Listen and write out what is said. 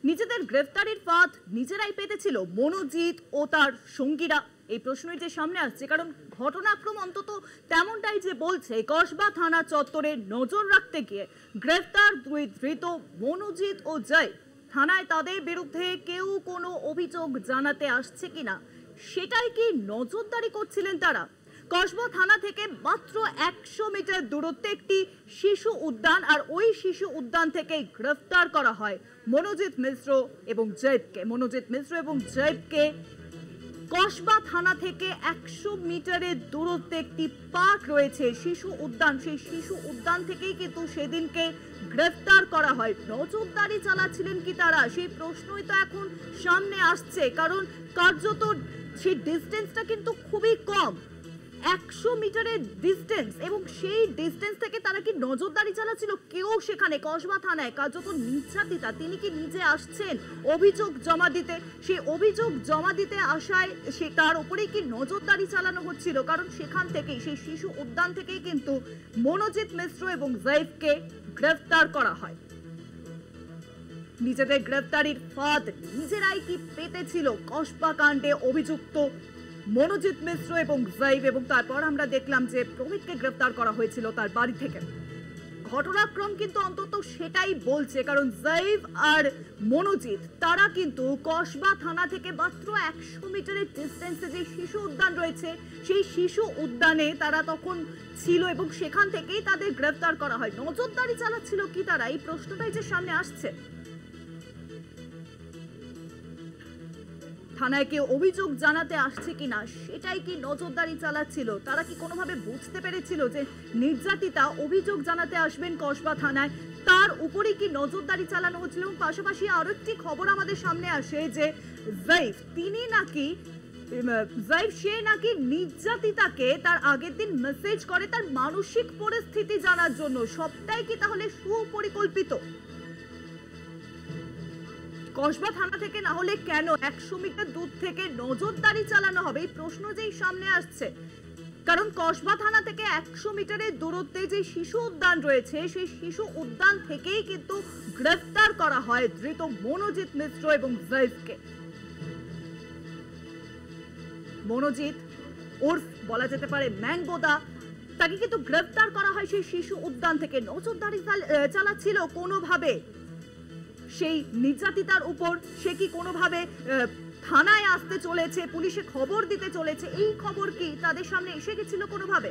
নিজেদের গ্রেফতারির পথ নিজেরাই পেতেছিল মনোজিৎ ও তার সঙ্গীরা? এই প্রশ্নই যে সামনে আসছে, কারণ ঘটনাক্রম অন্তত তেমনটাই যে বলছে। কসবা থানা চত্বরে নজর রাখতে গিয়ে গ্রেফতার দুই ধৃত মনোজিৎ ও জয়। থানায় তাদের বিরুদ্ধে কেউ কোনো অভিযোগ জানাতে আসছে কিনা সেটাই কি নজরদারি করছিলেন তারা? কসবা থানা থেকে মাত্র 100 মিটার দূরত্বে একটি শিশু উদ্যান, আর ওই শিশু উদ্যান থেকে গ্রেফতার করা হয় মনোজিৎ মিশ্র এবং জয়কে। মনোজিৎ মিশ্র এবং জয়কে কসবা থানা থেকে 100 মিটারের দূরত্বে একটি পার্ক রয়েছে, শিশু উদ্যান, সেই শিশু উদ্যান থেকেই কিন্তু সেদিনকে গ্রেফতার করা হয়। নজরদারি চালাচ্ছিলেন কি তারা, সেই প্রশ্নই তো এখন সামনে আসছে, কারণ কার্যত সেই ডিস্টেন্সটা কিন্তু খুবই কম, 100 মিটারের ডিস্টেন্স, এবং সেই ডিস্টেন্স থেকে তারা কি নজরদারি চালাচ্ছিল? কেউ সেখানে কসবা থানায় কার্যত নির্যাতিতা, তিনি কি নিজে আসছেন অভিযোগ জমা দিতে? সেই অভিযোগ জমা দিতে আসায় সে তার উপরেই কি নজরদারি চালানো হচ্ছিল? কারণ সেখান থেকেই, সেই শিশু উদ্যান থেকেই কিন্তু মনোজিৎ মিশ্র এবং জয়কে গ্রেফতার করা হয়। নিজেদের গ্রেফতারির ফাঁদ নিজেরাই কি পেতেছিল কসবা কাণ্ডে অভিযুক্ত মনোজিৎ মিশ্র এবং জয়ব? এবং তারপর আমরা দেখলাম যে প্রমিতকে গ্রেফতার করা হয়েছিল তার বাড়ি থেকে। ঘটনাক্রম কিন্তু অন্তত সেটাই বলছে, কারণ জয়ব আর মনোজিৎ তারা কিন্তু কসবা থানা থেকে মাত্র 100 মিটারের ডিস্টেন্সে যে শিশু উদ্যান রয়েছে, সেই শিশু উদ্যানে তারা তখন ছিল এবং সেখান থেকেই তাদের গ্রেফতার করা হয়। নজরদারি চালাচ্ছিল কি তারা, এই প্রশ্নটাই যে সামনে আসছে। থানায় কেউ অভিযোগ জানাতে আসছে কিনা সেটাই কি নজরদারি চালাচ্ছিল? তারা কি কোনোভাবে বুঝতে পেরেছিল যে নির্যাতিতা অভিযোগ জানাতে আসবেন কসবা থানায়, তার উপরেই কি নজরদারি চালানো হচ্ছিল? পাশাপাশি আরো একটি খবর আমাদের সামনে আসে যে জয়ব, তিনি নাকি সে নাকি নির্যাতিতাকে তার আগের দিন মেসেজ করে তার মানসিক পরিস্থিতি জানার জন্য। সবটাই কি তাহলে সুপরিকল্পিত? কসবা থানা থেকে না হলে কেন 100 মিটার দূর থেকে নজরদারি চালানো হবে, এই প্রশ্ন যেই সামনে আসছে। কারণ কসবা থানা থেকে 100 মিটারের দূরত্বে যে শিশু উদ্যান রয়েছে, সেই শিশু উদ্যান থেকেই কিন্তু গ্রেফতার করা হয় ধৃত মনোজিৎ মিশ্র এবং জয়কে। মনোজিৎ ওরফ বলা যেতে পারে ম্যাঙ্গোদা, তাকে কিন্তু গ্রেফতার করা হয় সেই শিশু উদ্যান থেকে। নজরদারি চালাচ্ছিল কোনোভাবে সেই নির্যাতিতার উপর? সে কি কোনোভাবে থানায় আসতে চলেছে, পুলিশে খবর দিতে চলেছে, এই খবর কি তাদের সামনে এসে গেছিল কোনোভাবে?